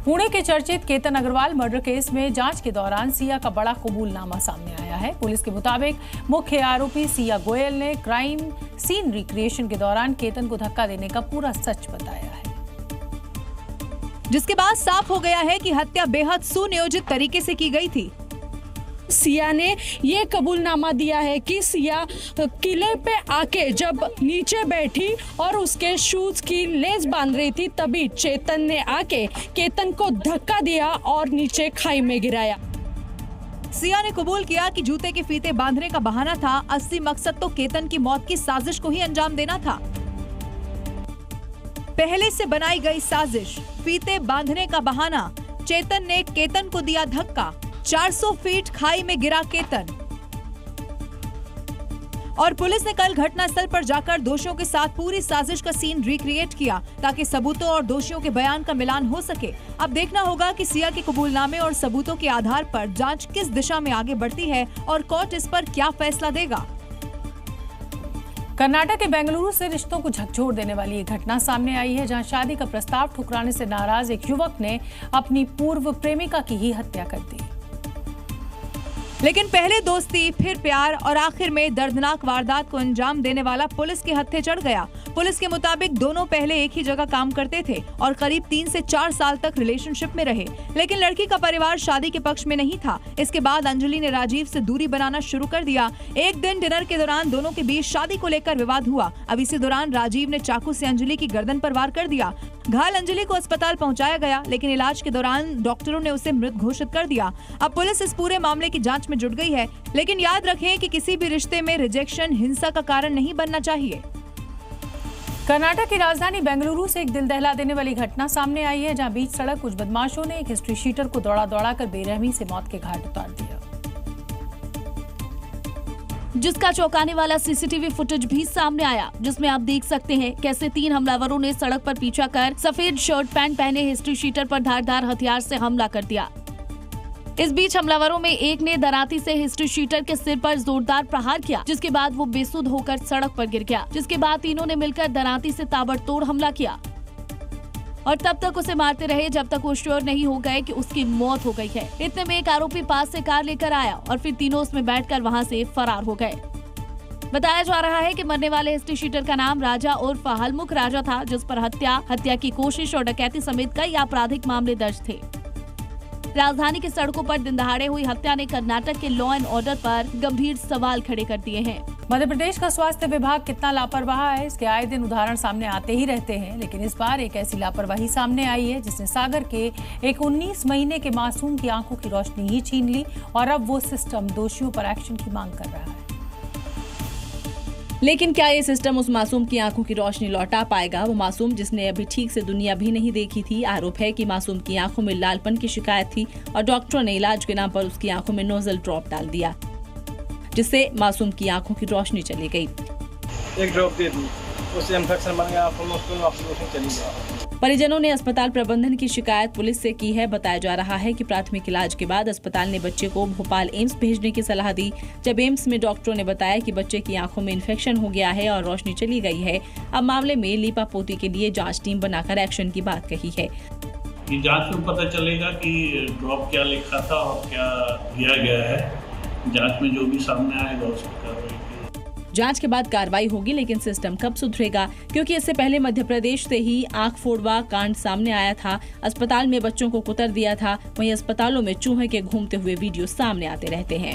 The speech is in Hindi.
पुणे के चर्चित केतन अग्रवाल मर्डर केस में जांच के दौरान सिया का बड़ा कबूलनामा सामने आया है। पुलिस के मुताबिक मुख्य आरोपी सिया गोयल ने क्राइम सीन रिक्रिएशन के दौरान केतन को धक्का देने का पूरा सच बताया है, जिसके बाद साफ हो गया है कि हत्या बेहद सुनियोजित तरीके से की गई थी। सिया ने ये कबूलनामा दिया है कि सिया किले पे आके जब नीचे बैठी और उसके शूज की लेस बांध रही थी, तभी चेतन ने आके केतन को धक्का दिया और नीचे खाई में गिराया। सिया ने कबूल किया कि जूते के फीते बांधने का बहाना था। असली मकसद तो केतन की मौत की साजिश को ही अंजाम देना था। पहले से बनाई गई साजिश, फीते बांधने का बहाना, चेतन ने केतन को दिया धक्का, 400 फीट खाई में गिरा केतन। और पुलिस ने कल घटनास्थल पर जाकर दोषियों के साथ पूरी साजिश का सीन रिक्रिएट किया ताकि सबूतों और दोषियों के बयान का मिलान हो सके। अब देखना होगा कि सिया के कबूलनामे और सबूतों के आधार पर जांच किस दिशा में आगे बढ़ती है और कोर्ट इस पर क्या फैसला देगा। कर्नाटक के बेंगलुरु से रिश्तों को झकझोर देने वाली एक घटना सामने आई है, जहां शादी का प्रस्ताव ठुकराने से नाराज एक युवक ने अपनी पूर्व प्रेमिका की ही हत्या कर दी। लेकिन पहले दोस्ती, फिर प्यार और आखिर में दर्दनाक वारदात को अंजाम देने वाला पुलिस के हत्थे चढ़ गया। पुलिस के मुताबिक दोनों पहले एक ही जगह काम करते थे और करीब 3 से 4 साल तक रिलेशनशिप में रहे, लेकिन लड़की का परिवार शादी के पक्ष में नहीं था। इसके बाद अंजलि ने राजीव से दूरी बनाना शुरू कर दिया। एक दिन डिनर के दौरान दोनों के बीच शादी को लेकर विवाद हुआ। अब इसी दौरान राजीव ने चाकू से अंजलि की गर्दन पर वार कर दिया। घायल अंजलि को अस्पताल पहुंचाया गया, लेकिन इलाज के दौरान डॉक्टरों ने उसे मृत घोषित कर दिया। अब पुलिस इस पूरे मामले की जांच में जुट गई है, लेकिन याद रखें कि किसी भी रिश्ते में रिजेक्शन हिंसा का कारण नहीं बनना चाहिए। कर्नाटक की राजधानी बेंगलुरु से एक दिल दहला देने वाली घटना सामने आई है, जहां बीच सड़क कुछ बदमाशों ने एक हिस्ट्री शीटर को दौड़ा कर बेरहमी से मौत के घाट उतार दिया, जिसका चौंकाने वाला सीसीटीवी फुटेज भी सामने आया, जिसमें आप देख सकते हैं कैसे 3 हमलावरों ने सड़क पर पीछा कर सफेद शर्ट पैंट पहने हिस्ट्री शीटर पर धारदार हथियार से हमला कर दिया। इस बीच हमलावरों में एक ने दराती से हिस्ट्री शीटर के सिर पर जोरदार प्रहार किया, जिसके बाद वो बेसुध होकर सड़क पर गिर गया। जिसके बाद तीनों ने मिलकर दराती से ताबड़तोड़ हमला किया और तब तक उसे मारते रहे जब तक वो श्योर नहीं हो गए कि उसकी मौत हो गई है। इतने में एक आरोपी पास से कार लेकर आया और फिर तीनों उसमें बैठकर वहां से फरार हो गए। बताया जा रहा है कि मरने वाले हिस्ट्री शीटर का नाम राजा उर्फ हलमुख राजा था, जिस पर हत्या की कोशिश और डकैती समेत कई आपराधिक मामले दर्ज थे। राजधानी की सड़कों पर दिन दहाड़े हुई हत्या ने कर्नाटक के लॉ एंड ऑर्डर पर गंभीर सवाल खड़े कर दिए हैं। मध्य प्रदेश का स्वास्थ्य विभाग कितना लापरवाह है, इसके आए दिन उदाहरण सामने आते ही रहते हैं, लेकिन इस बार एक ऐसी लापरवाही सामने आई है जिसने सागर के एक 19 महीने के मासूम की आंखों की रोशनी ही छीन ली और अब वो सिस्टम दोषियों पर एक्शन की मांग कर रहा है। लेकिन क्या ये सिस्टम उस मासूम की आंखों की रोशनी लौटा पाएगा? वो मासूम जिसने अभी ठीक से दुनिया भी नहीं देखी थी। आरोप है कि मासूम की आंखों में लालपन की शिकायत थी और डॉक्टरों ने इलाज के नाम पर उसकी आंखों में नोजल ड्रॉप डाल दिया, जिससे मासूम की आंखों की रोशनी चली गई। एक ड्रॉप दे दी, उससे इंफेक्शन बन गया, रोशनी चली गई। परिजनों ने अस्पताल प्रबंधन की शिकायत पुलिस से की है। बताया जा रहा है कि प्राथमिक इलाज के बाद अस्पताल ने बच्चे को भोपाल एम्स भेजने की सलाह दी। जब एम्स में डॉक्टरों ने बताया कि बच्चे की आंखों में इन्फेक्शन हो गया है और रोशनी चली गई है, अब मामले में लीपापोती के लिए जांच टीम बनाकर एक्शन की बात कही है। ये जांच में पता चलेगा कि ड्रॉप क्या लिखा था और क्या दिया गया है। जांच में जो भी सामने आएगा उस पर कार्रवाई। जांच के बाद कार्रवाई होगी, लेकिन सिस्टम कब सुधरेगा? क्योंकि इससे पहले मध्य प्रदेश से ही आंख फोड़वा कांड सामने आया था। अस्पताल में बच्चों को कुतर दिया था। वहीं अस्पतालों में चूहे के घूमते हुए वीडियो सामने आते रहते हैं।